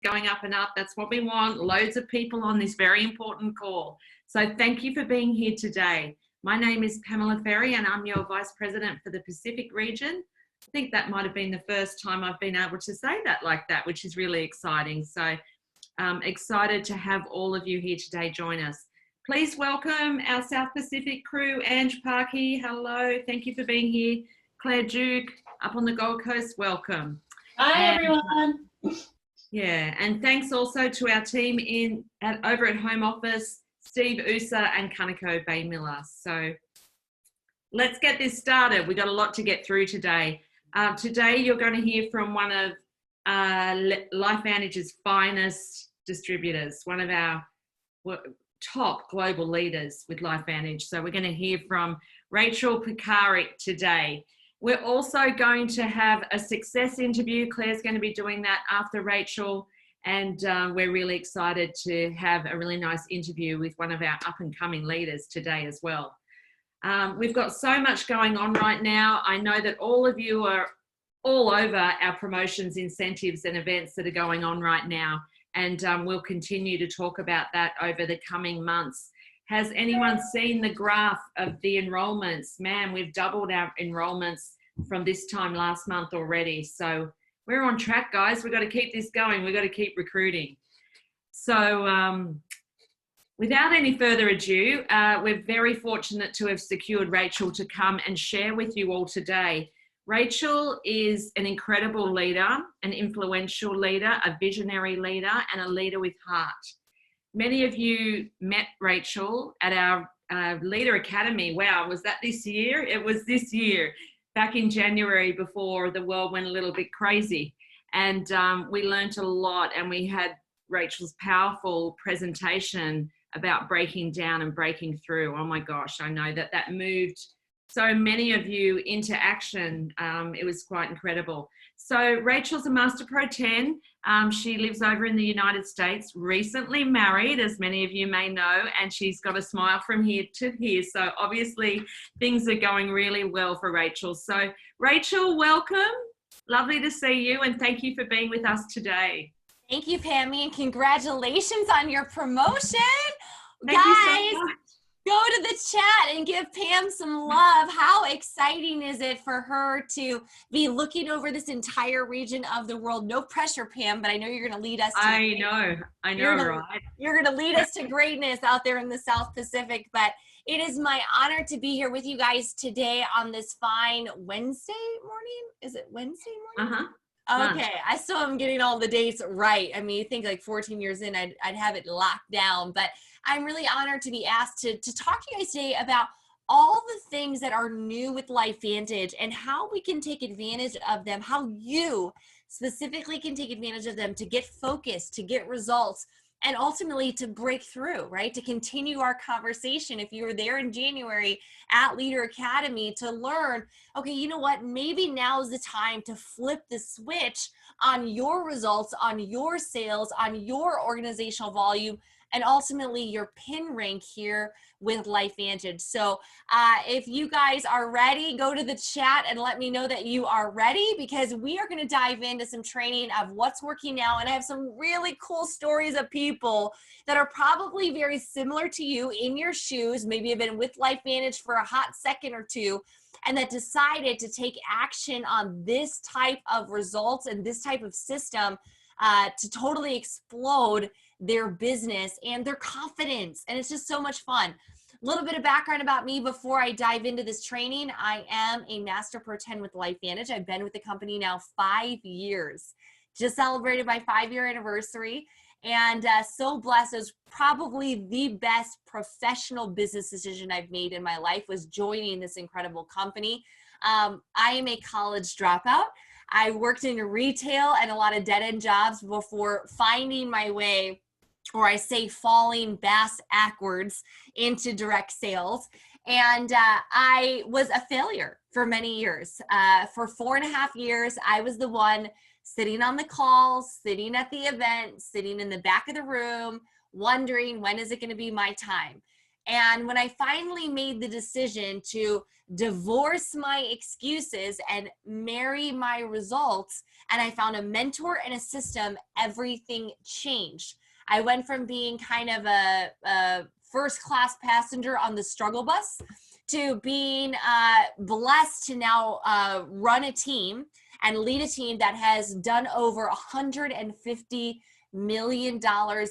going up and up. That's what we want. Loads of people on this very important call. So thank you for being here today. My name is Pamela Ferry and I'm your Vice President for the Pacific region. I think that might have been the first time I've been able to say that like that, which is really exciting. So excited to have all of you here today join us. Please welcome our South Pacific crew. Ange Parkey, hello. Thank you for being here. Claire Duke, up on the Gold Coast, welcome. Hi, everyone. Yeah, and thanks also to our team over at Home Office, Steve Usa and Kaneko Bay Miller. So let's get this started. We've got a lot to get through today. Today you're going to hear from one of LifeVantage's finest distributors, one of our top global leaders with LifeVantage. So we're going to hear from Rachel Pekarek today. We're also going to have a success interview. Claire's going to be doing that after Rachel. And we're really excited to have a really nice interview with one of our up-and-coming leaders today as well. We've got so much going on right now. I know that all of you are all over our promotions, incentives, and events that are going on right now. And we'll continue to talk about that over the coming months. Has anyone seen the graph of the enrollments? Man, we've doubled our enrollments from this time last month already. So we're on track, guys. We've got to keep this going. We've got to keep recruiting. So without any further ado, we're very fortunate to have secured Rachel to come and share with you all today. Rachel is an incredible leader, an influential leader, a visionary leader, and a leader with heart. Many of you met Rachel at our Leader Academy. Wow, was that this year? It was this year, back in January before the world went a little bit crazy. And we learned a lot, and we had Rachel's powerful presentation about breaking down and breaking through. Oh my gosh, I know that that moved so many of you into action. It was quite incredible. So Rachel's a Master Pro 10. She lives over in the United States, recently married, as many of you may know, and she's got a smile from here to here. So obviously things are going really well for Rachel. So Rachel, welcome. Lovely to see you, and thank you for being with us today. Thank you, Pammy, and congratulations on your promotion. Thank you so much. Go to the chat and give Pam some love. How exciting is it for her to be looking over this entire region of the world? No pressure, Pam, but I know you're going to lead us to I know, right? You're going to lead us to greatness out there in the South Pacific, but it is my honor to be here with you guys today on this fine Wednesday morning. Is it Wednesday morning? Uh-huh. Okay, I still am getting all the dates right. I mean, you think like 14 years in, I'd have it locked down, but I'm really honored to be asked to talk to you guys today about all the things that are new with LifeVantage and how we can take advantage of them, how you specifically can take advantage of them to get focused, to get results, and ultimately to break through, right? To continue our conversation. If you were there in January at Leader Academy to learn, okay, you know what? Maybe now is the time to flip the switch on your results, on your sales, on your organizational volume, and ultimately your pin rank here with LifeVantage. So if you guys are ready, go to the chat and let me know that you are ready, because we are going to dive into some training of what's working now. And I have some really cool stories of people that are probably very similar to you in your shoes, maybe have been with LifeVantage for a hot second or two, and that decided to take action on this type of results and this type of system to totally explode their business and their confidence. And it's just so much fun. A little bit of background about me before I dive into this training. I am a Master Pro 10 with LifeVantage. I've been with the company now 5 years. Just celebrated my 5-year anniversary. And so blessed. It was probably the best professional business decision I've made in my life, was joining this incredible company. I am a college dropout. I worked in retail and a lot of dead-end jobs before finding my way, or I say falling backwards, into direct sales. And I was a failure for many years. For 4.5 years, I was the one sitting on the calls, sitting at the event, sitting in the back of the room, wondering, when is it going to be my time? And when I finally made the decision to divorce my excuses and marry my results, and I found a mentor and a system, everything changed. I went from being kind of a first class passenger on the struggle bus to being blessed to now run a team and lead a team that has done over $150 million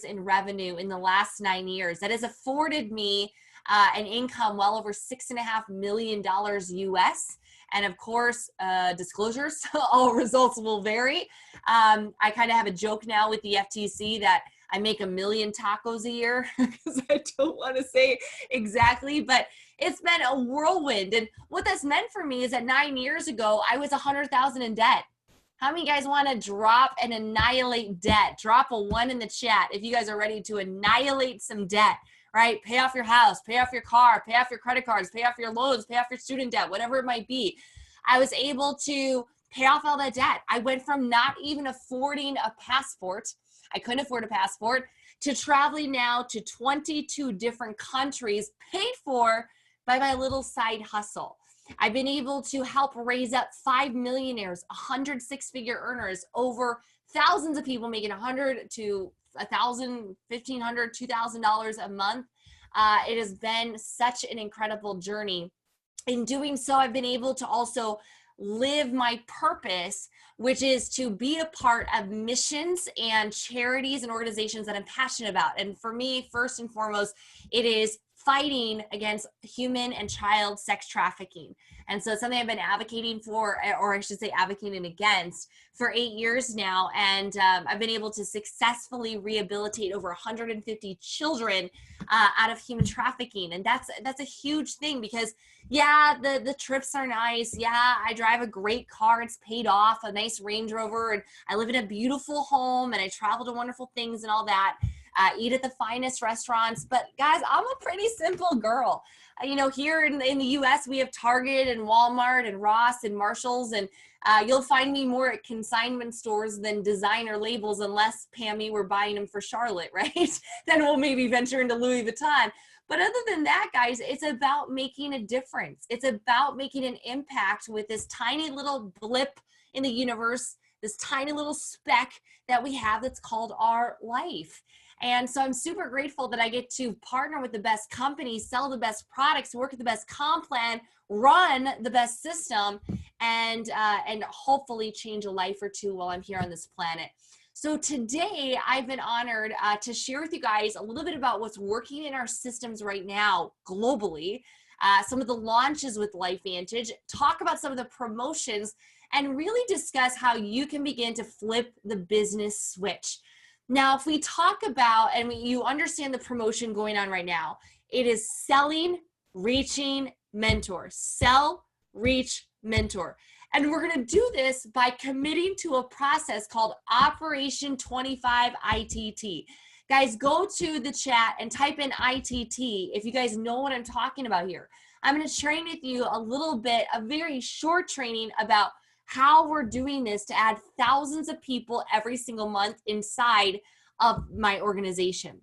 in revenue in the last 9 years. That has afforded me an income well over $6.5 million US. And of course, disclosures, all results will vary. I kind of have a joke now with the FTC that I make 1 million tacos a year because I don't want to say exactly, but it's been a whirlwind. And what that's meant for me is that 9 years ago, I was 100,000 in debt. How many guys want to drop and annihilate debt? Drop a 1 in the chat if you guys are ready to annihilate some debt, right? Pay off your house, pay off your car, pay off your credit cards, pay off your loans, pay off your student debt, whatever it might be. I was able to pay off all that debt. I went from not even affording a passport, I couldn't afford a passport, to traveling now to 22 different countries paid for by my little side hustle. I've been able to help raise up 5 millionaires, 100 six-figure earners, over thousands of people making $100 to $1,000, $1,500, $2,000 a month. It has been such an incredible journey. In doing so, I've been able to also live my purpose, which is to be a part of missions and charities and organizations that I'm passionate about. And for me, first and foremost, it is fighting against human and child sex trafficking. And so it's something I've been advocating for, or I should say advocating against, for 8 years now. And I've been able to successfully rehabilitate over 150 children out of human trafficking. And that's a huge thing because, yeah, the trips are nice. Yeah, I drive a great car. It's paid off, a nice Range Rover, and I live in a beautiful home, and I travel to wonderful things and all that. Eat at the finest restaurants. But guys, I'm a pretty simple girl. Here in the US, we have Target and Walmart and Ross and Marshalls, and you'll find me more at consignment stores than designer labels, unless, Pammy, we're buying them for Charlotte, right? Then we'll maybe venture into Louis Vuitton. But other than that, guys, it's about making a difference. It's about making an impact with this tiny little blip in the universe, this tiny little speck that we have that's called our life. And so I'm super grateful that I get to partner with the best companies, sell the best products, work with the best comp plan, run the best system, and hopefully change a life or two while I'm here on this planet. So today I've been honored to share with you guys a little bit about what's working in our systems right now globally, some of the launches with LifeVantage, talk about some of the promotions, and really discuss how you can begin to flip the business switch. Now, if we talk about, and you understand the promotion going on right now, it is selling, reaching, mentor. Sell, reach, mentor. And we're going to do this by committing to a process called Operation 25 ITT. Guys, go to the chat and type in ITT if you guys know what I'm talking about here. I'm going to train with you a little bit, a very short training about how we're doing this to add thousands of people every single month inside of my organization.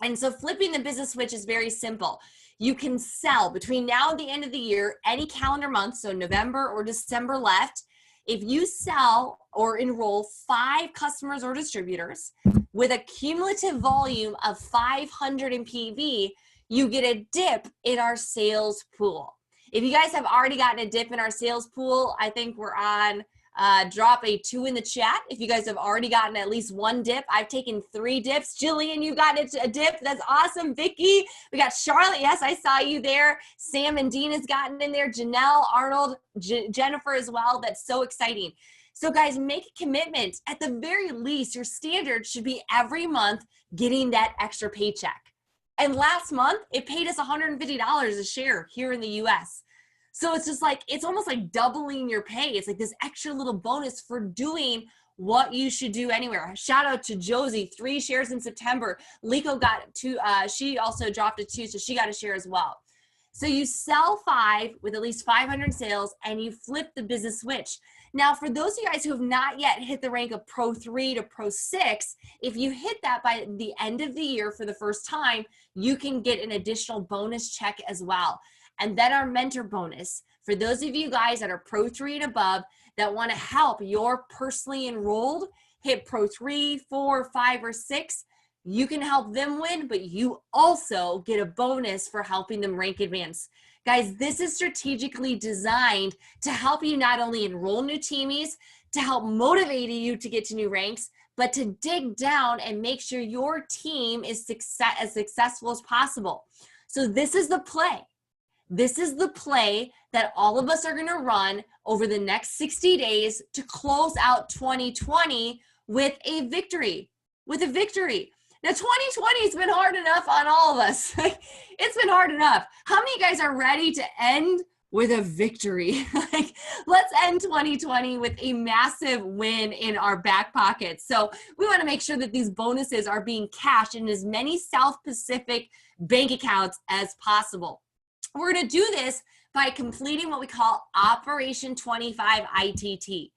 And so flipping the business switch is very simple. You can sell between now and the end of the year, any calendar month, so November or December left. If you sell or enroll 5 customers or distributors with a cumulative volume of 500 in PV, you get a dip in our sales pool. If you guys have already gotten a dip in our sales pool, I think we're on, drop a 2 in the chat. If you guys have already gotten at least 1 dip, I've taken 3 dips. Jillian, you got a dip. That's awesome. Vicky, we got Charlotte. Yes, I saw you there. Sam and Dean has gotten in there. Janelle, Arnold, Jennifer as well. That's so exciting. So guys, make a commitment. At the very least, your standard should be every month getting that extra paycheck. And last month, it paid us $150 a share here in the US. So it's just like, it's almost like doubling your pay. It's like this extra little bonus for doing what you should do anywhere. Shout out to Josie, 3 shares in September. Liko got 2, she also dropped a 2, so she got a share as well. So you sell 5 with at least 500 sales and you flip the business switch. Now, for those of you guys who have not yet hit the rank of Pro 3 to Pro 6, if you hit that by the end of the year for the first time, you can get an additional bonus check as well. And then our mentor bonus, for those of you guys that are Pro 3 and above that want to help your personally enrolled hit Pro 3, 4, 5, or 6, you can help them win, but you also get a bonus for helping them rank advance. Guys, this is strategically designed to help you not only enroll new teamies, to help motivate you to get to new ranks, but to dig down and make sure your team is as successful as possible. So this is the play. This is the play that all of us are going to run over the next 60 days to close out 2020 with a victory. Now, 2020 has been hard enough on all of us. It's been hard enough. How many of you guys are ready to end with a victory? Let's end 2020 with a massive win in our back pockets. So we want to make sure that these bonuses are being cashed in as many South Pacific bank accounts as possible. We're going to do this by completing what we call Operation 25 ITT.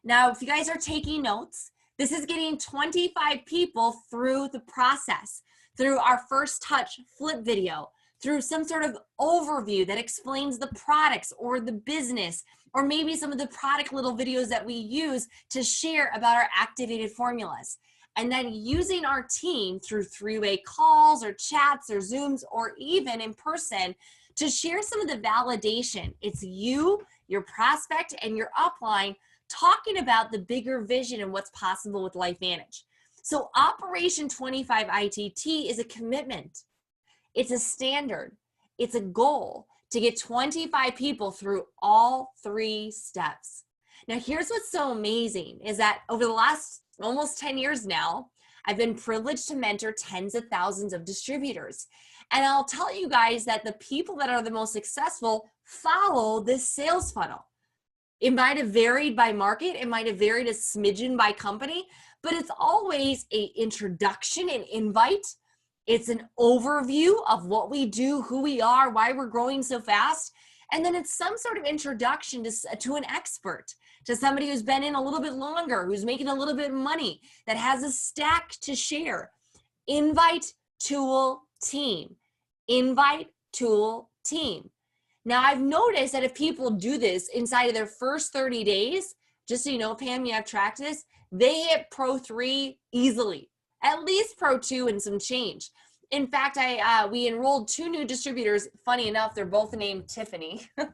Now, if you guys are taking notes, this is getting 25 people through the process, through our first touch flip video, through some sort of overview that explains the products or the business, or maybe some of the product little videos that we use to share about our activated formulas. And then using our team through three-way calls or chats or Zooms or even in person to share some of the validation. It's you, your prospect, and your upline talking about the bigger vision and what's possible with LifeVantage. So Operation 25 ITT is a commitment. It's a standard. It's a goal to get 25 people through all 3 steps. Now, here's what's so amazing is that over the last almost 10 years now, I've been privileged to mentor tens of thousands of distributors. And I'll tell you guys that the people that are the most successful follow this sales funnel. It might have varied by market. It might have varied a smidgen by company, but it's always an introduction, an invite. It's an overview of what we do, who we are, why we're growing so fast. And then it's some sort of introduction to an expert, to somebody who's been in a little bit longer, who's making a little bit of money, that has a stack to share. Invite, tool, team. Invite, tool, team. Now, I've noticed that if people do this inside of their first 30 days, just so you know, Pam, you have tracked this, they hit Pro 3 easily, at least Pro 2 and some change. In fact, we enrolled 2 new distributors. Funny enough, they're both named Tiffany. 2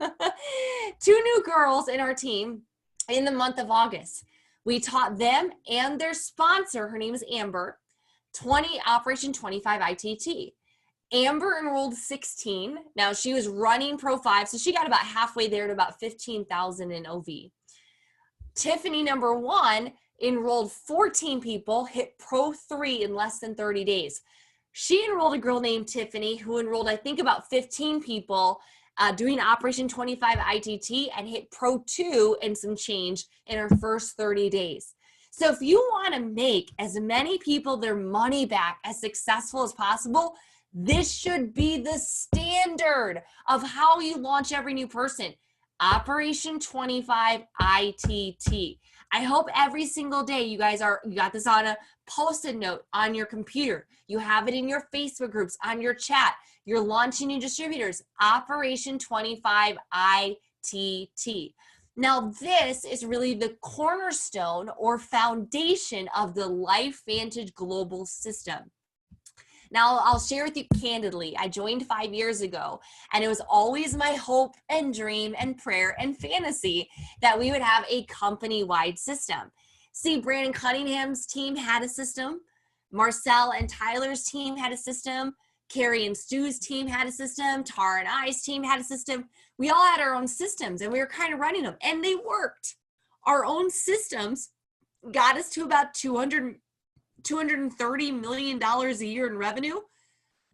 new girls in our team in the month of August. We taught them and their sponsor, her name is Amber, Operation 25 ITT. Amber enrolled 16. Now she was running Pro 5, so she got about halfway there to about 15,000 in OV. Tiffany, number 1, enrolled 14 people, hit Pro 3 in less than 30 days. She enrolled a girl named Tiffany who enrolled, I think, about 15 people doing Operation 25 ITT and hit Pro 2 and some change in her first 30 days. So if you want to make as many people their money back as successful as possible, this should be the standard of how you launch every new person. Operation 25 ITT. I hope every single day you got this on a Post-it note on your computer. You have it in your Facebook groups, on your chat. You're launching new distributors. Operation 25 ITT. Now, this is really the cornerstone or foundation of the LifeVantage global system. Now, I'll share with you candidly, I joined 5 years ago, and it was always my hope and dream and prayer and fantasy that we would have a company-wide system. See, Brandon Cunningham's team had a system. Marcel and Tyler's team had a system. Carrie and Stu's team had a system. Tara and I's team had a system. We all had our own systems, and we were kind of running them, and they worked. Our own systems got us to about $230 million a year in revenue.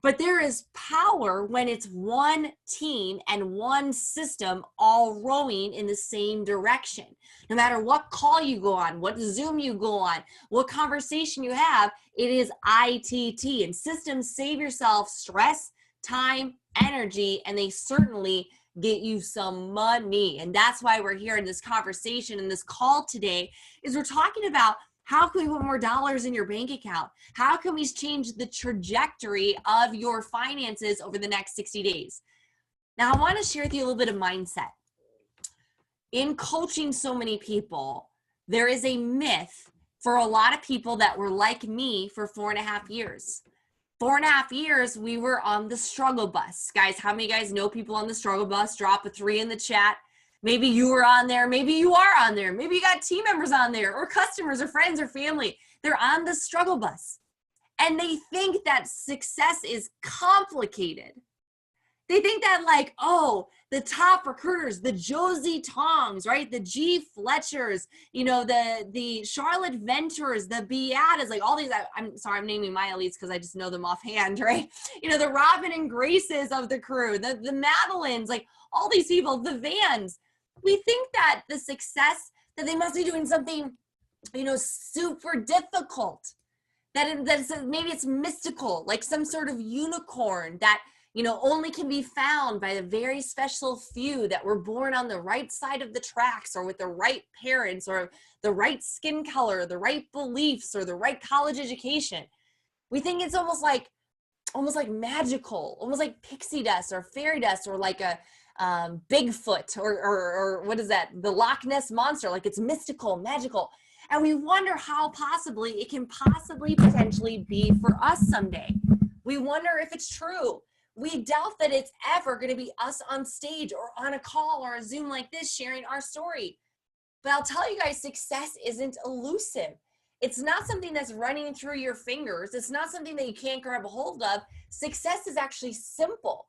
But there is power when it's one team and one system all rowing in the same direction. No matter what call you go on, what Zoom you go on, what conversation you have, it is ITT. And systems save yourself stress, time, energy, and they certainly get you some money. And that's why we're here in this conversation and this call today is we're talking about how can we put more dollars in your bank account? How can we change the trajectory of your finances over the next 60 days? Now, I want to share with you a little bit of mindset. In coaching so many people, there is a myth for a lot of people that were like me for 4.5 years. 4.5 years, we were on the struggle bus. Guys, how many of you guys know people on the struggle bus? Drop a 3 in the chat. Maybe you were on there. Maybe you are on there. Maybe you got team members on there or customers or friends or family. They're on the struggle bus. And they think that success is complicated. They think that like, oh, the top recruiters, the Josie Tongs, right? The G Fletchers, you know, the Charlotte Ventures, the Beatas, like all these, I'm sorry, I'm naming my elites because I just know them offhand, right? You know, the Robin and Graces of the crew, the Madeleines, like all these people, the Vans. We think that the success, that they must be doing something, you know, super difficult, that maybe it's mystical, like some sort of unicorn that, you know, only can be found by a very special few that were born on the right side of the tracks or with the right parents or the right skin color, the right beliefs or the right college education. We think it's almost like magical, almost like pixie dust or fairy dust or like a Bigfoot or what is that? The Loch Ness monster, like it's mystical, magical. And we wonder how possibly it can possibly potentially be for us someday. We wonder if it's true. We doubt that it's ever going to be us on stage or on a call or a Zoom like this sharing our story. But I'll tell you guys, success isn't elusive. It's not something that's running through your fingers. It's not something that you can't grab a hold of. Success is actually simple.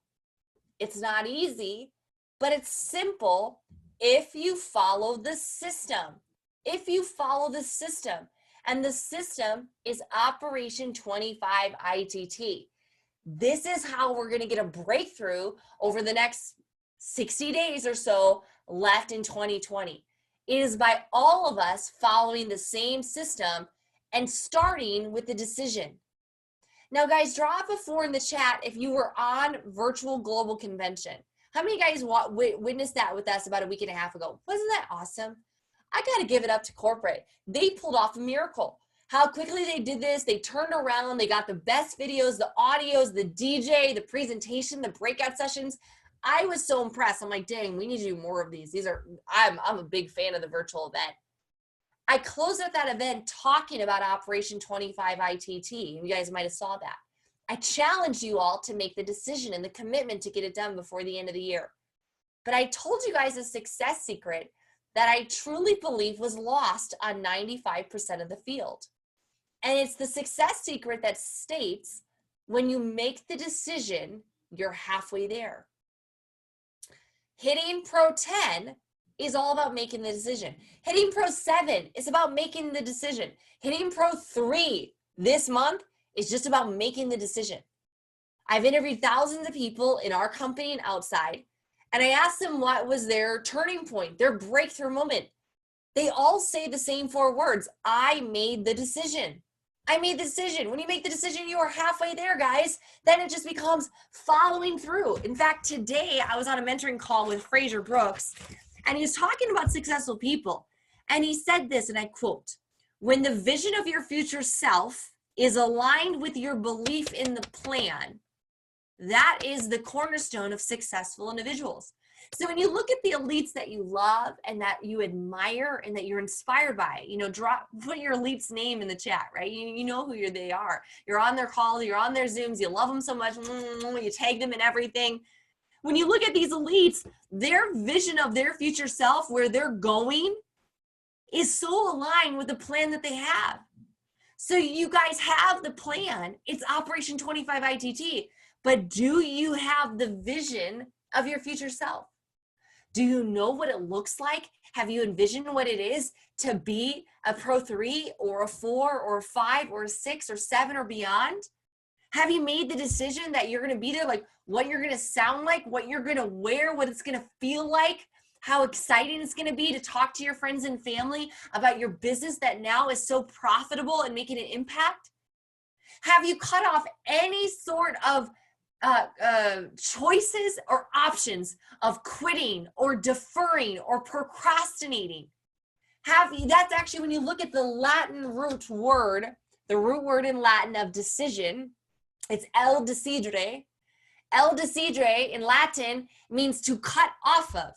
It's not easy, but it's simple if you follow the system. If you follow the system, and the system is Operation 25 ITT. This is how we're going to get a breakthrough over the next 60 days or so left in 2020. It is by all of us following the same system and starting with the decision. Now, guys, drop a 4 in the chat if you were on Virtual Global Convention. How many guys witnessed that with us about a week and a half ago? Wasn't that awesome? I got to give it up to corporate. They pulled off a miracle. How quickly they did this. They turned around. They got the best videos, the audios, the DJ, the presentation, the breakout sessions. I was so impressed. I'm like, dang, we need to do more of these. I'm a big fan of the virtual event. I closed out that event talking about Operation 25 ITT. You guys might have saw that. I challenged you all to make the decision and the commitment to get it done before the end of the year. But I told you guys a success secret that I truly believe was lost on 95% of the field. And it's the success secret that states when you make the decision, you're halfway there. Hitting Pro 10 is all about making the decision. Hitting Pro 7 is about making the decision. Hitting Pro 3 this month is just about making the decision. I've interviewed thousands of people in our company and outside, and I asked them what was their turning point, their breakthrough moment. They all say the same 4 words. I made the decision. I made the decision. When you make the decision, you are halfway there, guys. Then it just becomes following through. In fact, today I was on a mentoring call with Fraser Brooks, and he was talking about successful people. And he said this, and I quote, "When the vision of your future self is aligned with your belief in the plan, that is the cornerstone of successful individuals." So when you look at the elites that you love and that you admire and that you're inspired by, you know, put your elite's name in the chat, right? You know who they are. You're on their calls, you're on their Zooms, you love them so much, you tag them in everything. When you look at these elites, their vision of their future self, where they're going, is so aligned with the plan that they have. So you guys have the plan. It's Operation 25 ITT. But do you have the vision of your future self? Do you know what it looks like? Have you envisioned what it is to be a Pro 3 or a 4 or a 5 or a 6 or 7 or beyond? Have you made the decision that you're going to be there, like what you're going to sound like, what you're going to wear, what it's going to feel like, how exciting it's going to be to talk to your friends and family about your business that now is so profitable and making an impact? Have you cut off any sort of choices or options of quitting or deferring or procrastinating. That's actually, when you look at the Latin root word, the root word in Latin of decision, it's el decidere. El decidere in Latin means to cut off of.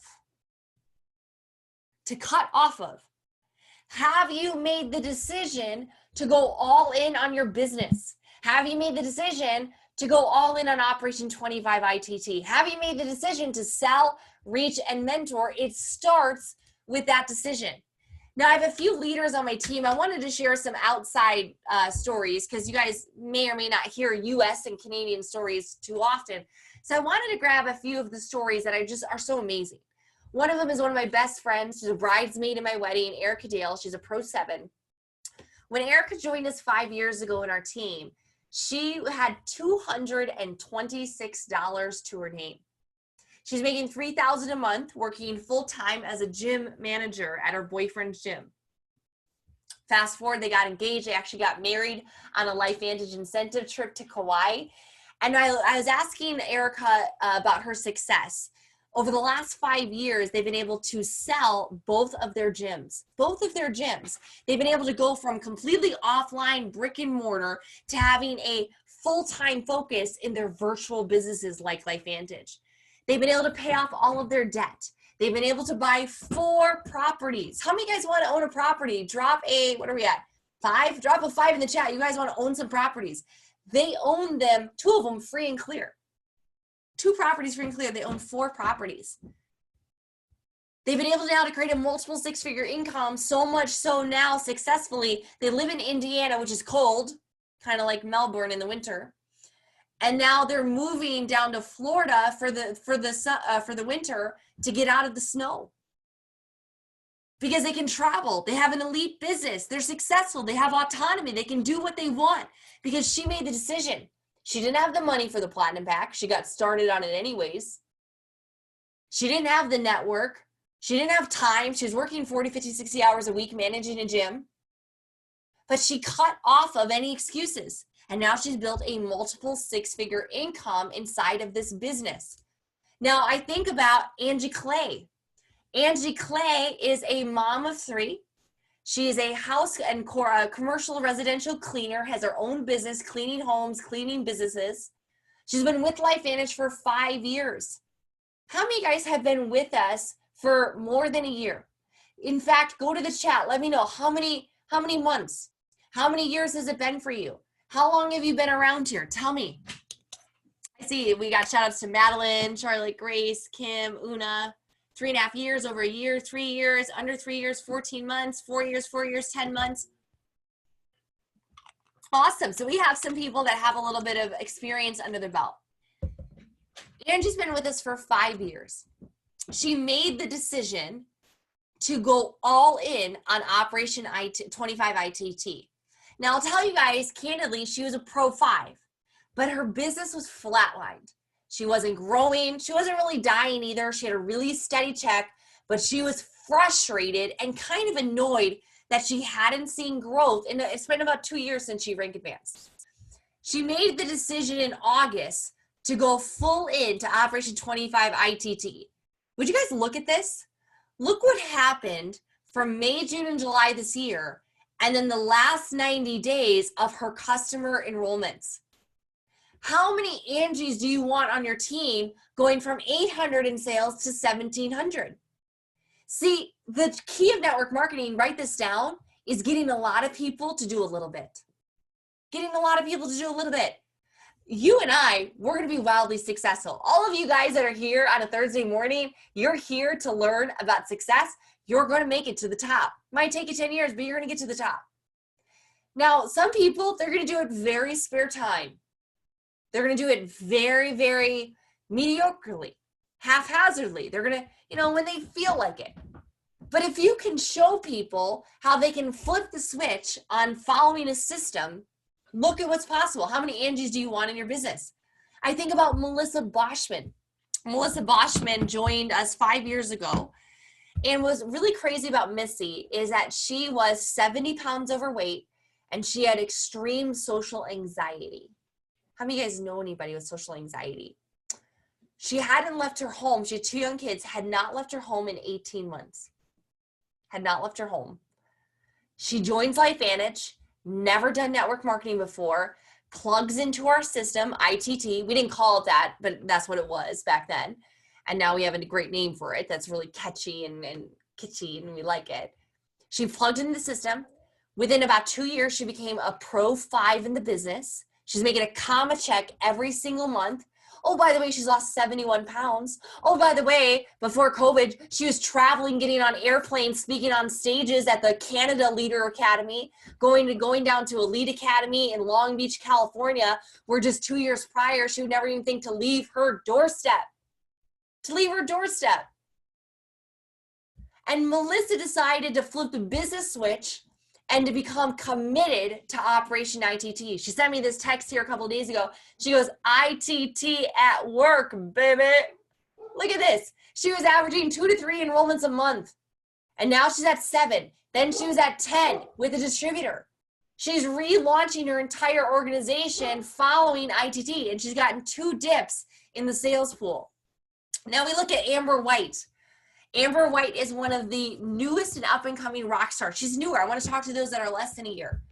To cut off of. Have you made the decision to go all in on your business? Have you made the decision to go all in on Operation 25 ITT? Have you made the decision to sell, reach, and mentor? It starts with that decision. Now, I have a few leaders on my team. I wanted to share some outside stories because you guys may or may not hear US and Canadian stories too often. So I wanted to grab a few of the stories that are so amazing. One of them is one of my best friends. She's a bridesmaid in my wedding, Erica Dale. She's a Pro 7. When Erica joined us 5 years ago in our team, she had $226 to her name. She's making $3,000 a month, working full-time as a gym manager at her boyfriend's gym. Fast forward, they got engaged. They actually got married on a LifeVantage incentive trip to Kauai. And I was asking Erica about her success. Over the last 5 years, they've been able to sell both of their gyms. Both of their gyms. They've been able to go from completely offline brick and mortar to having a full-time focus in their virtual businesses like LifeVantage. They've been able to pay off all of their debt. They've been able to buy 4 properties. How many of you guys want to own a property? Drop a, what are we at? 5? Drop a 5 in the chat. You guys want to own some properties. They own them, 2 of them free and clear. 2 properties free and clear. They own 4 properties. They've been able now to create a multiple 6-figure income, so much so now successfully. They live in Indiana, which is cold, kind of like Melbourne in the winter. And now they're moving down to Florida for the winter to get out of the snow. Because they can travel. They have an elite business. They're successful. They have autonomy. They can do what they want because she made the decision. She didn't have the money for the Platinum Pack. She got started on it anyways. She didn't have the network. She didn't have time. She was working 40, 50, 60 hours a week managing a gym. But she cut off of any excuses. And now she's built a multiple 6-figure income inside of this business. Now I think about Angie Clay. Angie Clay is a mom of 3. She is a house and commercial residential cleaner, has her own business, cleaning homes, cleaning businesses. She's been with LifeVantage for 5 years. How many of you guys have been with us for more than a year? In fact, go to the chat. Let me know how many months, how many years has it been for you? How long have you been around here? Tell me. I see we got shout outs to Madeline, Charlotte, Grace, Kim, Una. 3.5 years, over a year, 3 years, under 3 years, 14 months, 4 years, 4 years, 10 months. Awesome. So we have some people that have a little bit of experience under their belt. Angie's been with us for 5 years. She made the decision to go all in on Operation 25 ITT. Now I'll tell you guys candidly, she was a Pro 5, but her business was flatlined. She wasn't growing. She wasn't really dying either. She had a really steady check, but she was frustrated and kind of annoyed that she hadn't seen growth. And it's been about 2 years since she rank advanced. She made the decision in August to go full into Operation 25 ITT. Would you guys look at this? Look what happened from May, June, and July this year, and then the last 90 days of her customer enrollments. How many Angies do you want on your team going from 800 in sales to 1,700? See, the key of network marketing, write this down, is getting a lot of people to do a little bit. Getting a lot of people to do a little bit. You and I, we're going to be wildly successful. All of you guys that are here on a Thursday morning, you're here to learn about success. You're going to make it to the top. Might take you 10 years, but you're going to get to the top. Now, some people, they're going to do it very spare time. They're going to do it very, very mediocrely, haphazardly. They're going to, when they feel like it. But if you can show people how they can flip the switch on following a system, look at what's possible. How many Angies do you want in your business? I think about Melissa Boschman. Melissa Boschman joined us 5 years ago. And what's really crazy about Missy is that she was 70 pounds overweight and she had extreme social anxiety. How many of you guys know anybody with social anxiety? She hadn't left her home. She had 2 young kids, had not left her home in 18 months. Had not left her home. She joins LifeVantage, never done network marketing before, plugs into our system, ITT. We didn't call it that, but that's what it was back then. And now we have a great name for it that's really catchy and kitschy, and we like it. She plugged into the system. Within about 2 years, she became a Pro 5 in the business. She's making a comma check every single month. Oh, by the way, she's lost 71 pounds. Oh, by the way, before COVID, she was traveling, getting on airplanes, speaking on stages at the Canada Leader Academy, going down to Elite Academy in Long Beach, California, where just 2 years prior, she would never even think to leave her doorstep. And Melissa decided to flip the business switch and to become committed to Operation ITT. She sent me this text here a couple of days ago. She goes, ITT at work, baby. Look at this. She was averaging 2 to 3 enrollments a month. And now she's at 7. Then she was at 10 with a distributor. She's relaunching her entire organization following ITT, and she's gotten 2 dips in the sales pool. Now we look at Amber White. Amber White is one of the newest and up-and-coming rock stars. She's newer. I want to talk to those that are less than a year.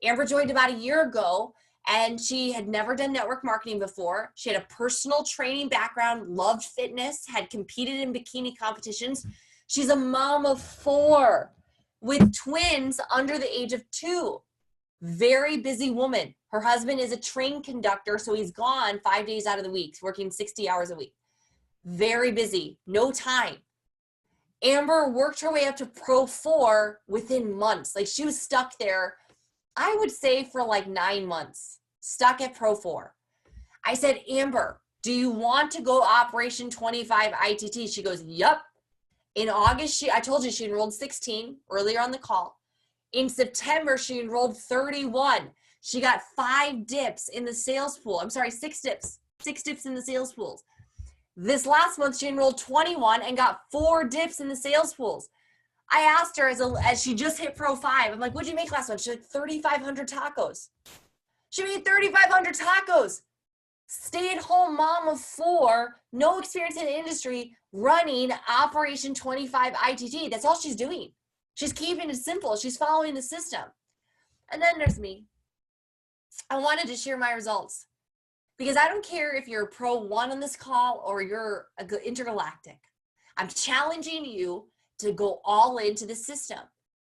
Amber joined about a year ago, and she had never done network marketing before. She had a personal training background, loved fitness, had competed in bikini competitions. She's a mom of 4 with twins under the age of 2. Very busy woman. Her husband is a train conductor, so he's gone 5 days out of the week, working 60 hours a week. Very busy, no time. Amber worked her way up to Pro 4 within months. Like, she was stuck there, I would say, for like 9 months, stuck at Pro 4. I said, Amber, do you want to go Operation 25 ITT? She goes, yep. In August, I told you she enrolled 16 earlier on the call. In September, she enrolled 31. She got 5 dips in the sales pool. I'm sorry, 6 dips. 6 dips in the sales pools. This last month, she enrolled 21 and got 4 dips in the sales pools. I asked her as she just hit Pro 5, I'm like, what'd you make last month? She's like, 3,500 tacos. She made 3,500 tacos. Stay-at-home mom of 4, no experience in the industry, running Operation 25 ITT. That's all she's doing. She's keeping it simple. She's following the system. And then there's me. I wanted to share my results. Because I don't care if you're a Pro 1 on this call or you're intergalactic. I'm challenging you to go all into the system,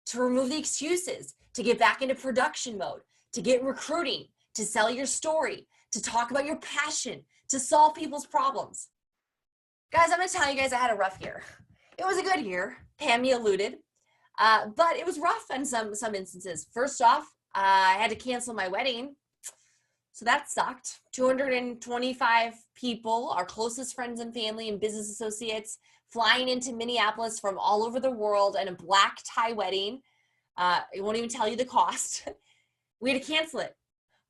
to remove the excuses, to get back into production mode, to get recruiting, to sell your story, to talk about your passion, to solve people's problems. Guys, I'm going to tell you guys I had a rough year. It was a good year. Tammy alluded. But it was rough in some instances. First off, I had to cancel my wedding. So that sucked. 225 people, our closest friends and family and business associates, flying into Minneapolis from all over the world and a black tie wedding. I won't even tell you the cost. We had to cancel it.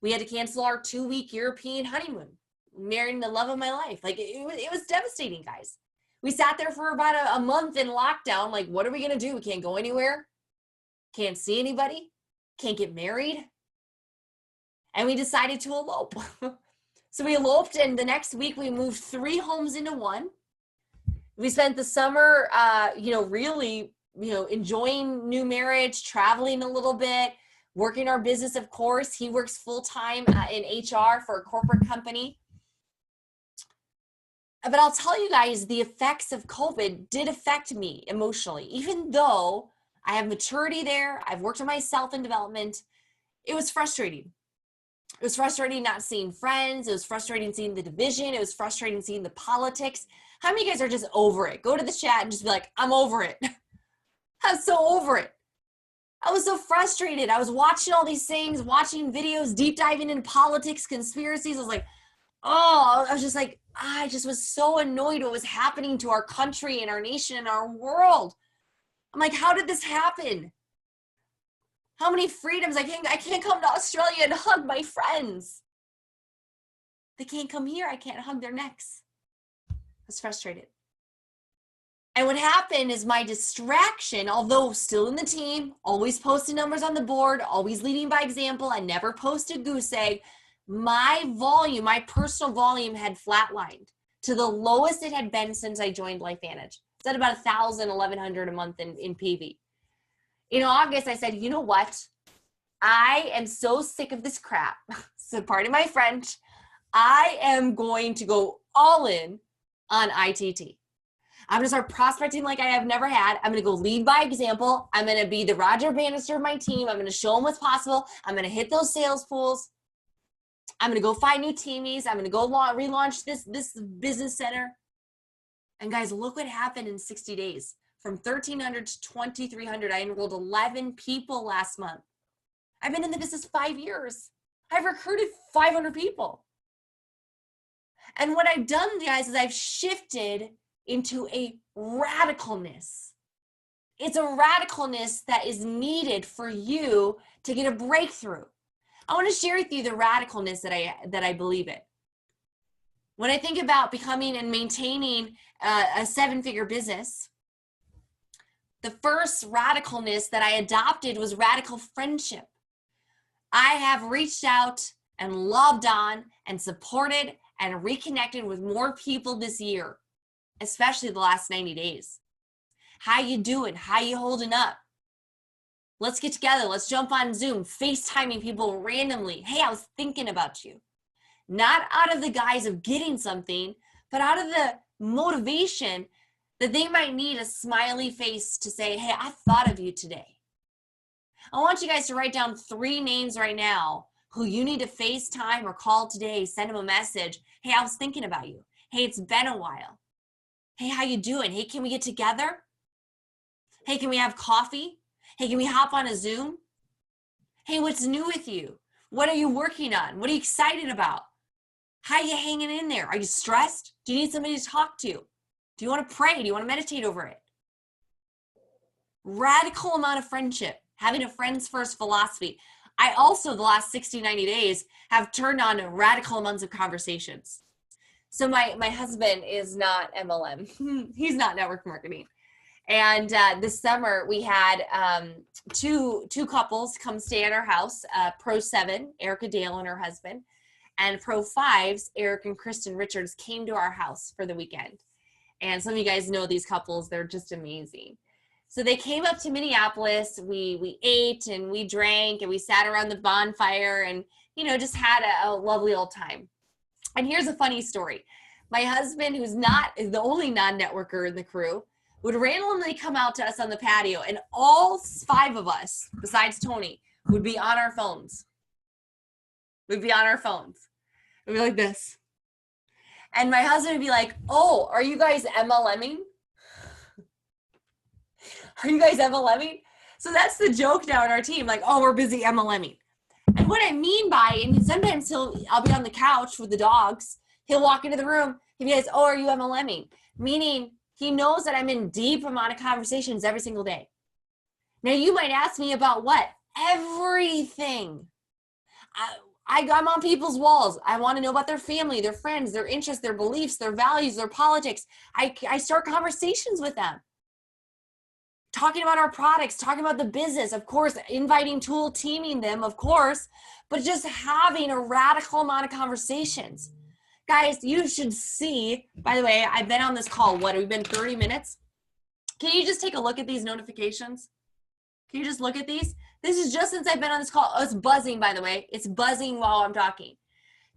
We had to cancel our 2-week European honeymoon, marrying the love of my life. Like, it was devastating, guys. We sat there for about a month in lockdown. Like, what are we going to do? We can't go anywhere. Can't see anybody. Can't get married. And we decided to elope. So we eloped, and the next week we moved 3 homes into 1. We spent the summer, really, enjoying new marriage, traveling a little bit, working our business, of course. He works full-time in HR for a corporate company. But I'll tell you guys, the effects of COVID did affect me emotionally. Even though I have maturity there, I've worked on myself in development, it was frustrating. It was frustrating not seeing friends. It was frustrating seeing the division. It was frustrating seeing the politics. How many of you guys are just over it? Go to the chat and just be like, I'm over it. I'm so over it. I was so frustrated. I was watching all these things, watching videos, deep diving into politics, conspiracies. I was like, I was so annoyed what was happening to our country and our nation and our world. I'm like, how did this happen? How many freedoms? I can't come to Australia and hug my friends. They can't come here. I can't hug their necks. I was frustrated. And what happened is my distraction, although still in the team, always posting numbers on the board, always leading by example, I never posted goose egg. my volume, my personal volume had flatlined to the lowest it had been since I joined LifeVantage. It's at about 1,000, 1,100 a month in PV. In August, I said, you know what? I am so sick of this crap. So pardon my French. I am going to go all in on ITT. I'm going to start prospecting like I have never had. I'm going to go lead by example. I'm going to be the Roger Bannister of my team. I'm going to show them what's possible. I'm going to hit those sales pools. I'm going to go find new teamies. I'm going to go relaunch this business center. And guys, look what happened in 60 days. From 1,300 to 2,300, I enrolled 11 people last month. I've been in the business 5 years. I've recruited 500 people. And what I've done, guys, is I've shifted into a radicalness. It's a radicalness that is needed for you to get a breakthrough. I want to share with you the radicalness that I believe in. When I think about becoming and maintaining a 7-figure business, the first radicalness that I adopted was radical friendship. I have reached out and loved on and supported and reconnected with more people this year, especially the last 90 days. How you doing? How you holding up? Let's get together. Let's jump on Zoom, FaceTiming people randomly. Hey, I was thinking about you. Not out of the guise of getting something, but out of the motivation that they might need a smiley face to say, hey, I thought of you today. I want you guys to write down 3 names right now who you need to FaceTime or call today, send them a message. Hey, I was thinking about you. Hey, it's been a while. Hey, how you doing? Hey, can we get together? Hey, can we have coffee? Hey, can we hop on a Zoom? Hey, what's new with you? What are you working on? What are you excited about? How are you hanging in there? Are you stressed? Do you need somebody to talk to? Do you want to pray? Do you want to meditate over it? Radical amount of friendship, having a friends first philosophy. I also, the last 60, 90 days, have turned on radical amounts of conversations. So my husband is not MLM. He's not network marketing. And this summer we had two couples come stay at our house, Pro 7, Erica Dale and her husband, and Pro 5's, Eric and Kristen Richards, came to our house for the weekend. And some of you guys know these couples, they're just amazing. So they came up to Minneapolis, we ate and we drank and we sat around the bonfire and, just had a lovely old time. And here's a funny story. My husband, who's is the only non-networker in the crew, would randomly come out to us on the patio, and all 5 of us, besides Tony, would be on our phones. We'd be on our phones. We'd be like this. And my husband would be like, oh, are you guys MLMing? Are you guys MLMing? So that's the joke now in our team, like, oh, we're busy MLMing. And what I mean by, and sometimes I'll be on the couch with the dogs, he'll walk into the room, he'll be like, oh, are you MLMing? Meaning he knows that I'm in deep amount of conversations every single day. Now you might ask me about what? Everything. I'm on people's walls. I want to know about their family, their friends, their interests, their beliefs, their values, their politics. I start conversations with them. Talking about our products, talking about the business, of course, inviting tool, teaming them, of course, but just having a radical amount of conversations. Guys, you should see, by the way, I've been on this call, we've been 30 minutes? Can you just take a look at these notifications? Can you just look at these? This is just since I've been on this call. Oh, it's buzzing, by the way. It's buzzing while I'm talking.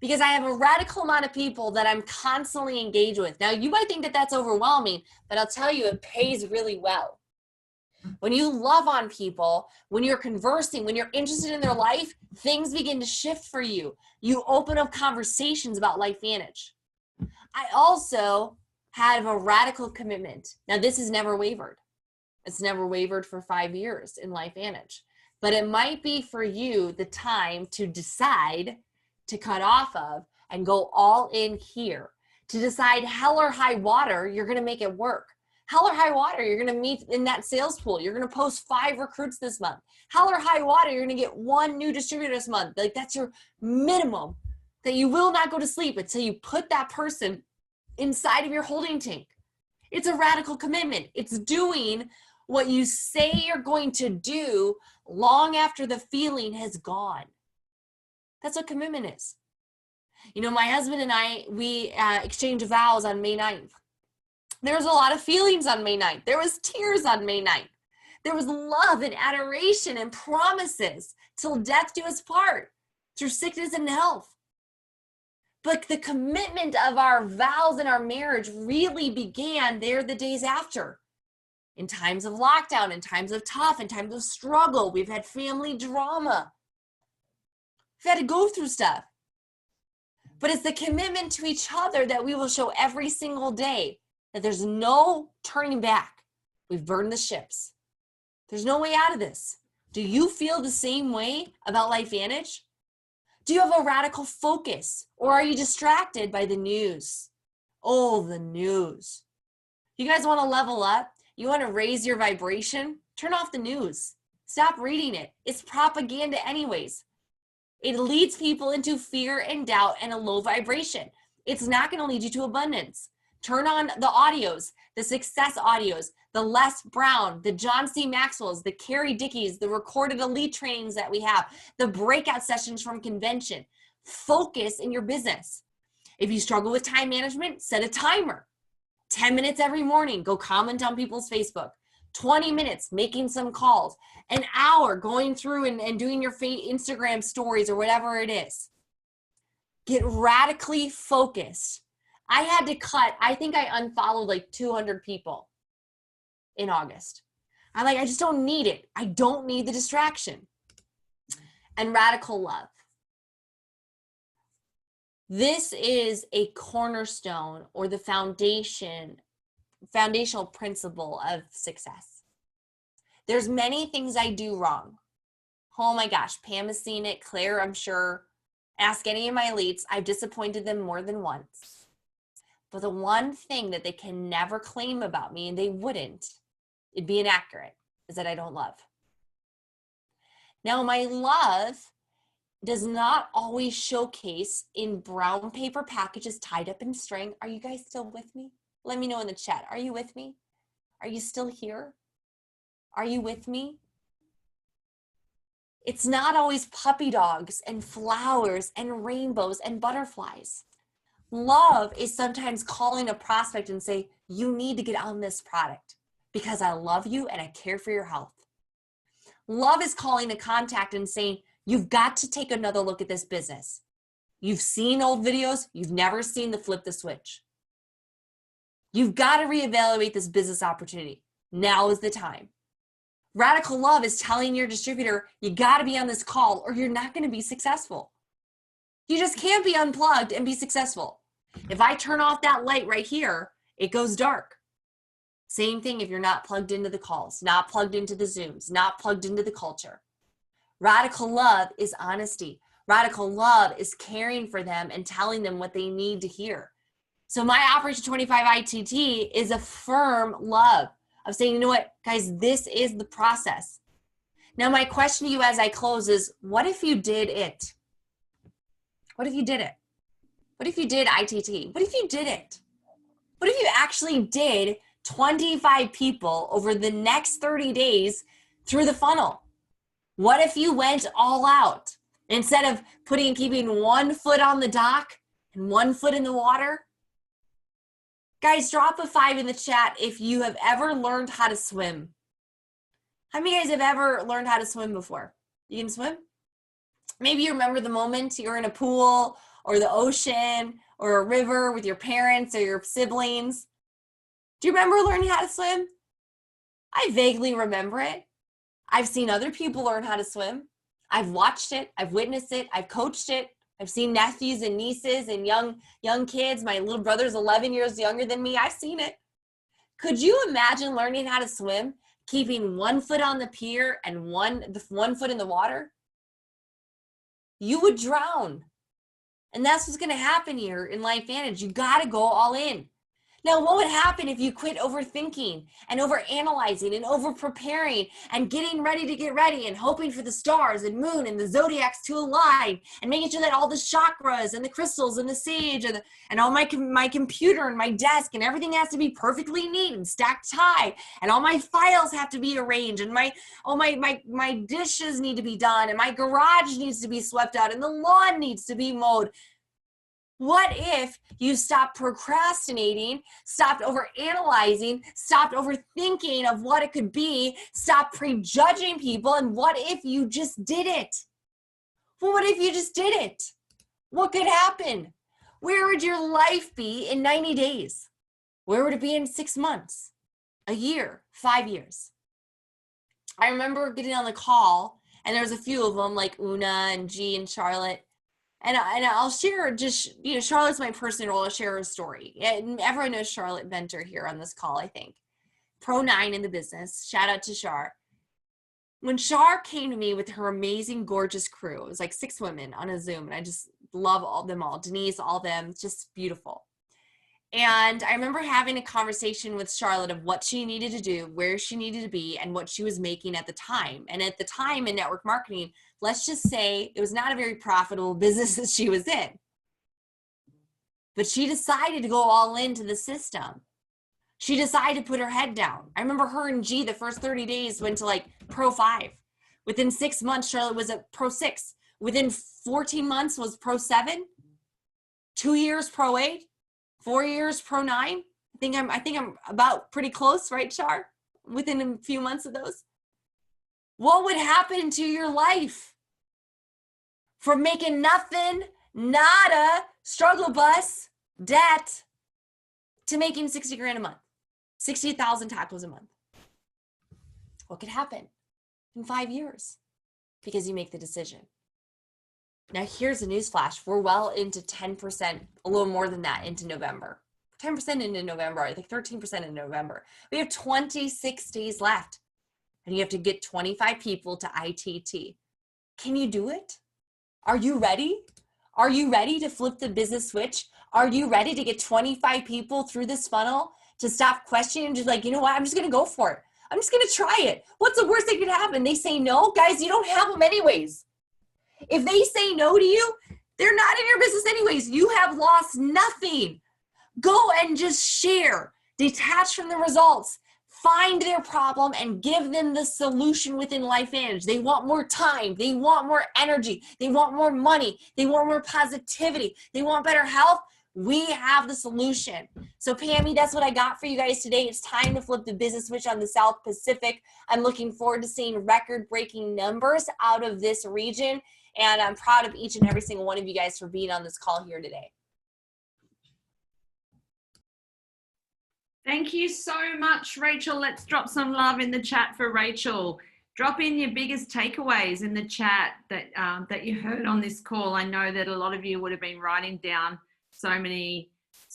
Because I have a radical amount of people that I'm constantly engaged with. Now, you might think that that's overwhelming, but I'll tell you, it pays really well. When you love on people, when you're conversing, when you're interested in their life, things begin to shift for you. You open up conversations about LifeVantage. I also have a radical commitment. Now, this has never wavered. It's never wavered for 5 years in LifeVantage. But it might be for you the time to decide to cut off of and go all in here. To decide hell or high water, you're going to make it work. Hell or high water, you're going to meet in that sales pool. You're going to post 5 recruits this month. Hell or high water, you're going to get 1 new distributor this month. Like, that's your minimum, that you will not go to sleep until you put that person inside of your holding tank. It's a radical commitment. It's doing what you say you're going to do long after the feeling has gone. That's what commitment is. You know, my husband and I, we exchanged vows on May 9th. There was a lot of feelings on May 9th. There was tears on May 9th. There was love and adoration and promises till death do us part, through sickness and health. But the commitment of our vows in our marriage really began there the days after. In times of lockdown, in times of tough, in times of struggle, we've had family drama. We've had to go through stuff. But it's the commitment to each other that we will show every single day that there's no turning back. We've burned the ships. There's no way out of this. Do you feel the same way about LifeVantage? Do you have a radical focus, or are you distracted by the news? Oh, the news. You guys want to level up? You want to raise your vibration? Turn off the news. Stop reading it. It's propaganda anyways. It leads people into fear and doubt and a low vibration. It's not going to lead you to abundance. Turn on the audios, the success audios, the Les Brown, the John C. Maxwell's, the Carrie Dickies, the recorded elite trainings that we have, the breakout sessions from convention. Focus in your business. If you struggle with time management, set a timer. 10 minutes every morning, go comment on people's Facebook. 20 minutes making some calls. An hour going through and doing your Instagram stories or whatever it is. Get radically focused. I had to cut, I think I unfollowed like 200 people in August. I just don't need it. I don't need the distraction. And radical love. This is a cornerstone or the foundational principle of success. There's many things I do wrong. Oh my gosh, Pam has seen it. Claire, I'm sure. Ask any of my elites. I've disappointed them more than once. But the one thing that they can never claim about me, and they wouldn't, it'd be inaccurate, is that I don't love. Now, my love does not always showcase in brown paper packages tied up in string. Are you guys still with me? Let me know in the chat. Are you with me? Are you still here? Are you with me? It's not always puppy dogs and flowers and rainbows and butterflies. Love is sometimes calling a prospect and say, you need to get on this product because I love you and I care for your health. Love is calling a contact and saying, you've got to take another look at this business. You've seen old videos. You've never seen the flip the switch. You've got to reevaluate this business opportunity. Now is the time. Radical love is telling your distributor, you got to be on this call or you're not going to be successful. You just can't be unplugged and be successful. If I turn off that light right here, it goes dark. Same thing if you're not plugged into the calls, not plugged into the Zooms, not plugged into the culture. Radical love is honesty. Radical love is caring for them and telling them what they need to hear. So my Operation 25 ITT is a firm love of saying, you know what, guys, this is the process. Now, my question to you as I close is, what if you did it? What if you did it? What if you did ITT? What if you did it? What if you actually did 25 people over the next 30 days through the funnel? What if you went all out? Instead of keeping 1 foot on the dock and 1 foot in the water? Guys, drop a 5 in the chat if you have ever learned how to swim. How many of you guys have ever learned how to swim before? You can swim? Maybe you remember the moment you're in a pool or the ocean or a river with your parents or your siblings. Do you remember learning how to swim? I vaguely remember it. I've seen other people learn how to swim. I've watched it. I've witnessed it. I've coached it. I've seen nephews and nieces and young kids. My little brother's 11 years younger than me. I've seen it. Could you imagine learning how to swim, keeping 1 foot on the pier and one foot in the water? You would drown. And that's what's going to happen here in LifeVantage. You got to go all in. Now, what would happen if you quit overthinking and overanalyzing and overpreparing and getting ready to get ready and hoping for the stars and moon and the zodiacs to align and making sure that all the chakras and the crystals and the sage and all my computer and my desk and everything has to be perfectly neat and stacked high and all my files have to be arranged and my dishes need to be done and my garage needs to be swept out and the lawn needs to be mowed? What if you stopped procrastinating, stopped overanalyzing, stopped overthinking of what it could be, stopped prejudging people, and what if you just did it? Well, what if you just did it? What could happen? Where would your life be in 90 days? Where would it be in 6 months, a year, 5 years? I remember getting on the call, and there was a few of them like Una and G and Charlotte. And I'll share just, Charlotte's my person role. I'll share her story. And everyone knows Charlotte Venter here on this call, I think. Pro 9 in the business. Shout out to Char. When Char came to me with her amazing, gorgeous crew, it was like 6 women on a Zoom, and I just love them all. Denise, all them, just beautiful. And I remember having a conversation with Charlotte of what she needed to do, where she needed to be, and what she was making at the time. And at the time in network marketing, let's just say it was not a very profitable business that she was in. But she decided to go all into the system. She decided to put her head down. I remember her and G, the first 30 days went to like Pro 5. Within 6 months, Charlotte was at Pro 6. Within 14 months was Pro 7. 2 years, Pro 8. 4 years, Pro 9. I think I'm about pretty close, right, Char? Within a few months of those. What would happen to your life from making nothing, nada, struggle bus, debt, to making 60 grand a month, 60,000 tacos a month? What could happen in 5 years? Because you make the decision. Now, here's a newsflash. We're well into 10%, a little more than that, into November. 10% into November, I think 13% in November. We have 26 days left, and you have to get 25 people to ITT. Can you do it? Are you ready? Are you ready to flip the business switch? Are you ready to get 25 people through this funnel to stop questioning and just like, you know what, I'm just going to go for it. I'm just going to try it. What's the worst that could happen? They say no? Guys, you don't have them anyways. If they say no to you, they're not in your business anyways. You have lost nothing. Go and just share. Detach from the results. Find their problem and give them the solution within LifeVantage. They want more time. They want more energy. They want more money. They want more positivity. They want better health. We have the solution. So Pammy, that's what I got for you guys today. It's time to flip the business switch on the South Pacific. I'm looking forward to seeing record-breaking numbers out of this region. And I'm proud of each and every single one of you guys for being on this call here today. Thank you so much, Rachel. Let's drop some love in the chat for Rachel. Drop in your biggest takeaways in the chat that you heard on this call. I know that a lot of you would have been writing down so many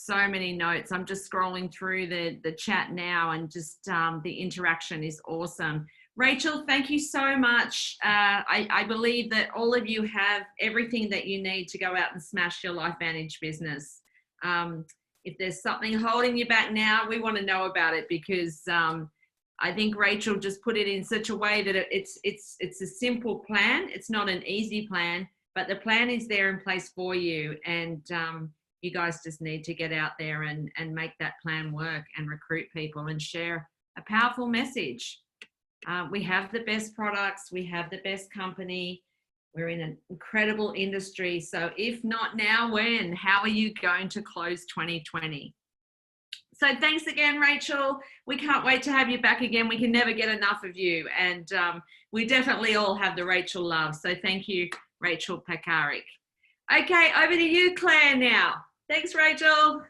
notes. I'm just scrolling through the chat now, and just the interaction is awesome. Rachel, thank you so much. I believe that all of you have everything that you need to go out and smash your LifeVantage business. If there's something holding you back now, we want to know about it, because I think Rachel just put it in such a way that it's a simple plan. It's not an easy plan, but the plan is there in place for you. And you guys just need to get out there and make that plan work and recruit people and share a powerful message. We have the best products. We have the best company. We're in an incredible industry. So if not now, when? How are you going to close 2020? So thanks again, Rachel. We can't wait to have you back again. We can never get enough of you. And we definitely all have the Rachel love. So thank you, Rachel Pekarek. Okay, over to you, Claire, now. Thanks, Rachel.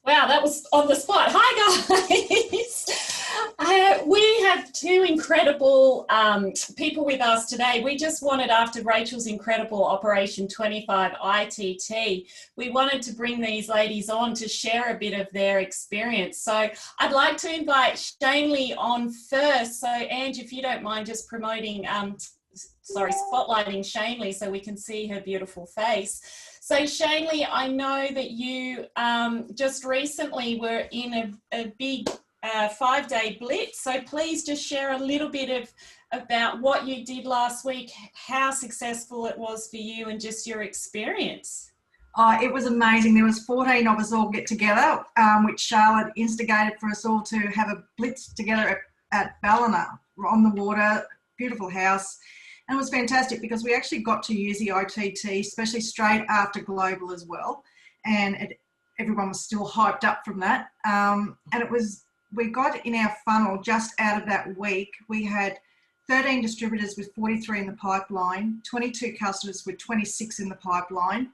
Wow, that was on the spot. Hi, guys. We have two incredible people with us today. We just wanted, after Rachel's incredible Operation 25 ITT, we wanted to bring these ladies on to share a bit of their experience. So I'd like to invite Shanley on first. So Ange, if you don't mind just promoting, spotlighting Shanley so we can see her beautiful face. So Shanley, I know that you just recently were in a big 5-day blitz. So please just share a little bit about what you did last week, how successful it was for you, and just your experience. It was amazing. There was 14 of us all get together, which Charlotte instigated for us all to have a blitz together at Ballina on the water, beautiful house. And it was fantastic because we actually got to use the OTT, especially straight after Global as well. And everyone was still hyped up from that. And we got in our funnel just out of that week, we had 13 distributors with 43 in the pipeline, 22 customers with 26 in the pipeline.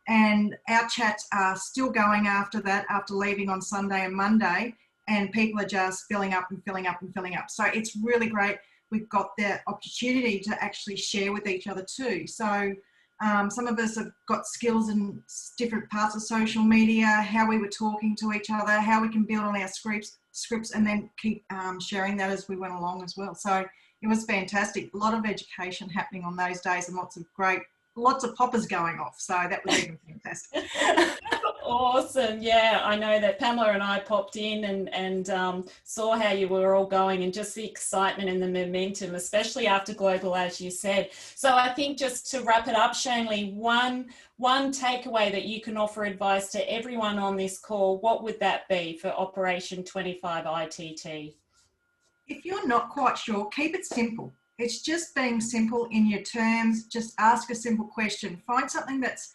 And our chats are still going after that, after leaving on Sunday and Monday, and people are just filling up and filling up and filling up. So it's really great. We've got the opportunity to actually share with each other too. So some of us have got skills in different parts of social media, how we were talking to each other, how we can build on our scripts and then keep sharing that as we went along as well. So it was fantastic. A lot of education happening on those days and lots of poppers going off. So that was even fantastic. Awesome. Yeah, I know that Pamela and I popped in and saw how you were all going, and just the excitement and the momentum, especially after Global, as you said. So I think, just to wrap it up, Shanley, one takeaway that you can offer advice to everyone on this call, what would that be for Operation 25 ITT? If you're not quite sure, keep it simple. It's just being simple in your terms. Just ask a simple question. Find something that's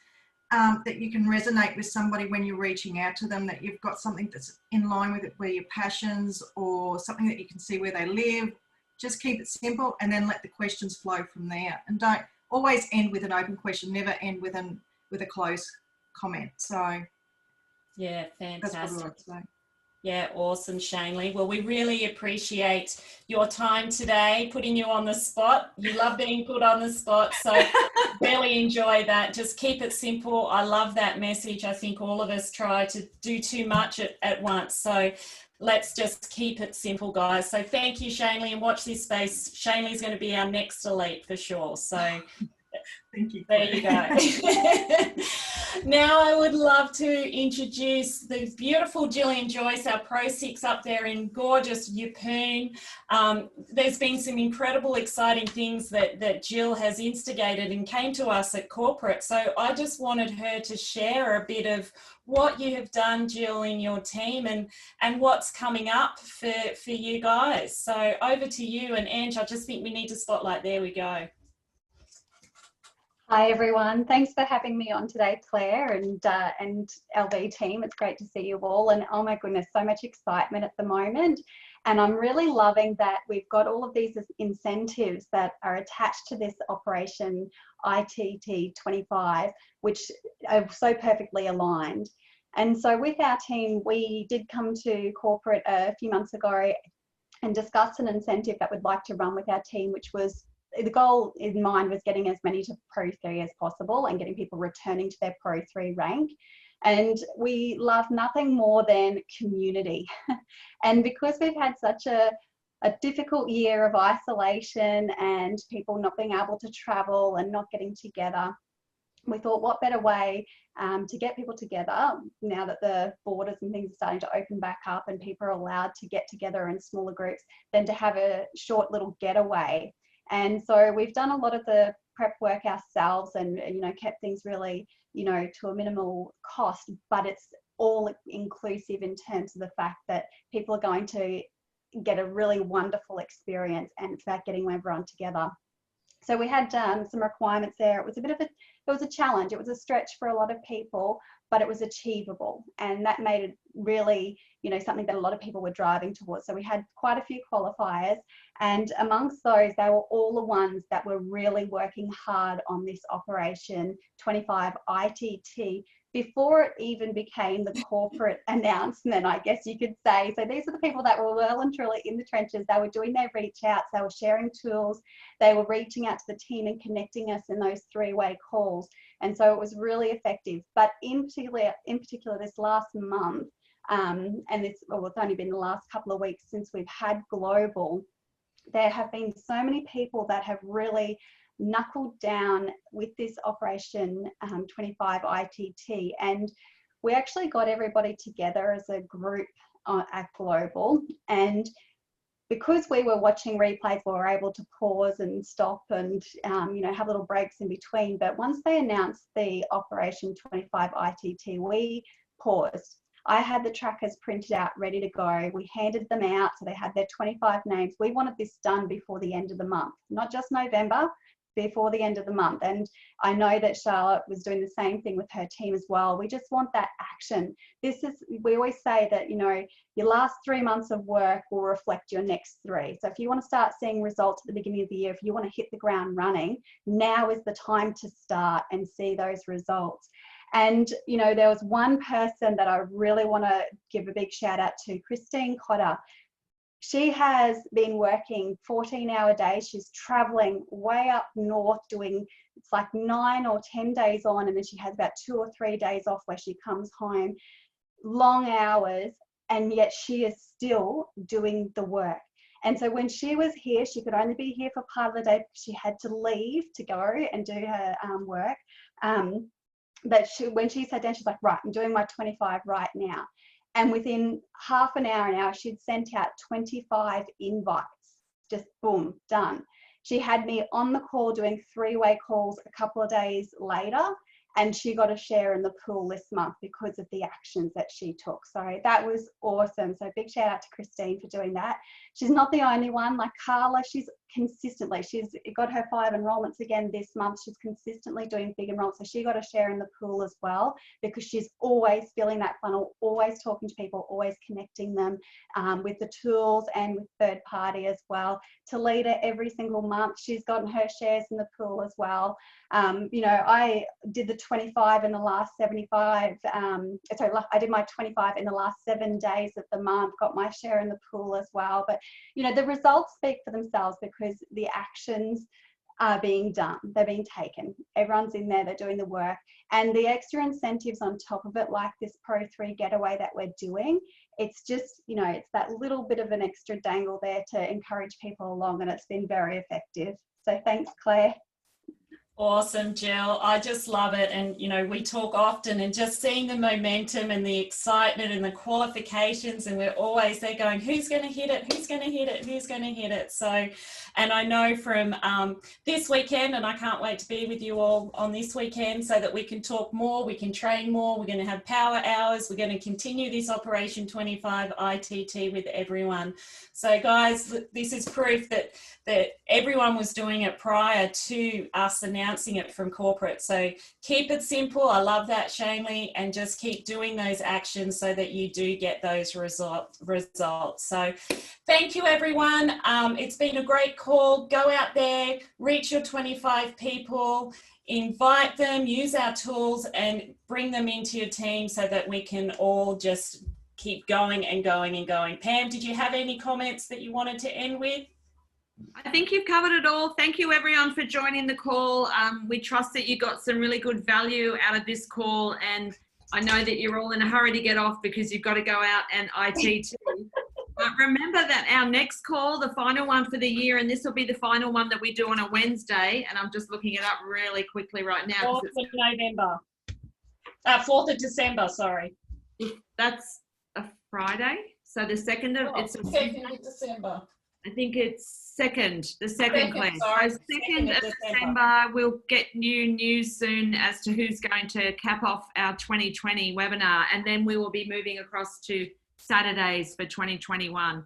that you can resonate with somebody when you're reaching out to them, that you've got something that's in line with it, where your passions, or something that you can see where they live. Just keep it simple and then let the questions flow from there. And don't always end with an open question, never end with a closed comment. So yeah, fantastic. That's what I would say. Yeah, awesome, Shanley. Well, we really appreciate your time today, putting you on the spot. You love being put on the spot, so really enjoy that. Just keep it simple. I love that message. I think all of us try to do too much at once. So let's just keep it simple, guys. So thank you, Shanley, and watch this space. Shanley's going to be our next elite for sure. So thank you. There you go. Now I would love to introduce the beautiful Gillian Joyce, our Pro 6 up there in gorgeous Yeppoon. There's been some incredible, exciting things that Jill has instigated and came to us at corporate. So I just wanted her to share a bit of what you have done, Jill, in your team, and what's coming up for you guys. So over to you. And Ange, I just think we need to spotlight. There we go. Hi everyone, thanks for having me on today, Claire and LB team. It's great to see you all, and oh my goodness, so much excitement at the moment. And I'm really loving that we've got all of these incentives that are attached to this Operation ITT 25, which are so perfectly aligned. And so with our team, we did come to corporate a few months ago and discuss an incentive that we'd like to run with our team, which was, the goal in mind was getting as many to Pro 3 as possible and getting people returning to their Pro 3 rank. And we love nothing more than community. And because we've had such a difficult year of isolation and people not being able to travel and not getting together, we thought, what better way to get people together now that the borders and things are starting to open back up and people are allowed to get together in smaller groups, than to have a short little getaway. And so we've done a lot of the prep work ourselves and, you know, kept things really, you know, to a minimal cost, but it's all inclusive in terms of the fact that people are going to get a really wonderful experience, and it's about getting everyone together. So we had some requirements there. It was a challenge. It was a stretch for a lot of people, but it was achievable. And that made it really, you know, something that a lot of people were driving towards. So we had quite a few qualifiers, and amongst those, they were all the ones that were really working hard on this Operation 25 ITT before it even became the corporate announcement, I guess you could say. So these are the people that were well and truly in the trenches. They were doing their reach outs, they were sharing tools, they were reaching out to the team and connecting us in those three-way calls. And so it was really effective. But in particular this last month, and it's only been the last couple of weeks since we've had Global, there have been so many people that have really knuckled down with this Operation 25 ITT, and we actually got everybody together as a group at Global. And because we were watching replays, we were able to pause and stop and you know, have little breaks in between. But once they announced the Operation 25 ITT, we paused. I had the trackers printed out, ready to go. We handed them out, so they had their 25 names. We wanted this done before the end of the month, not just November, before the end of the month. And I know that Charlotte was doing the same thing with her team as well. We just want that action. We always say that, you know, your last 3 months of work will reflect your next 3. So if you want to start seeing results at the beginning of the year, if you want to hit the ground running, now is the time to start and see those results. And, you know, there was one person that I really want to give a big shout out to, Christine Cotter. She has been working 14-hour days. She's traveling way up north doing, it's like 9 or 10 days on, and then she has about 2 or 3 days off where she comes home, long hours, and yet she is still doing the work. And so when she was here, she could only be here for part of the day because she had to leave to go and do her work. But when she sat down, she's like, right, I'm doing my 25 right now. And within half an hour, she'd sent out 25 invites, just boom, done. She had me on the call doing 3-way calls a couple of days later, and she got a share in the pool this month because of the actions that she took. So that was awesome. So big shout out to Christine for doing that. She's not the only one. Like Carla, she's got her 5 enrollments again this month. She's consistently doing big enrollments. So she got a share in the pool as well, because she's always filling that funnel, always talking to people, always connecting them with the tools and with third party as well. Talita, every single month, she's gotten her shares in the pool as well. You know, I did the 25 in the last 75. I did my 25 in the last 7 days of the month, got my share in the pool as well. But, you know, the results speak for themselves because the actions are being done. They're being taken. Everyone's in there, they're doing the work. And the extra incentives on top of it, like this Pro 3 getaway that we're doing, it's just, you know, it's that little bit of an extra dangle there to encourage people along, and it's been very effective. So thanks, Claire. Awesome, Jill. I just love it. And, you know, we talk often, and just seeing the momentum and the excitement and the qualifications, and we're always there going, who's going to hit it? Who's going to hit it? Who's going to hit it? So, and I know from this weekend, and I can't wait to be with you all on this weekend so that we can talk more, we can train more, we're going to have power hours, we're going to continue this Operation 25 ITT with everyone. So guys, this is proof that everyone was doing it prior to us announcing it from corporate. So keep it simple. I love that, Shanley, and just keep doing those actions so that you do get those results. So thank you, everyone. It's been a great call. Go out there, reach your 25 people, invite them, use our tools, and bring them into your team so that we can all just keep going and going and going. Pam, did you have any comments that you wanted to end with? I think you've covered it all. Thank you everyone for joining the call. We trust that you got some really good value out of this call, and I know that you're all in a hurry to get off because you've got to go out and ITT. But remember that our next call, the final one for the year, and this will be the final one that we do on a Wednesday, and I'm just looking it up really quickly right now. 4th of November. 4th of December, sorry. That's a Friday. So the 2nd of, it's 2nd of December. I think it's the second class. Sorry, so 2nd of December, we'll get new news soon as to who's going to cap off our 2020 webinar, and then we will be moving across to Saturdays for 2021.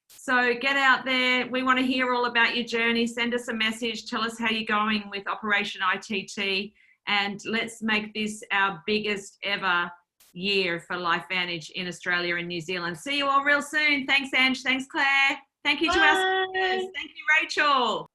So get out there. We want to hear all about your journey. Send us a message. Tell us how you're going with Operation ITT, and let's make this our biggest ever year for LifeVantage in Australia and New Zealand. See you all real soon. Thanks, Ange. Thanks, Claire. Thank you to our speakers. Thank you, Rachel.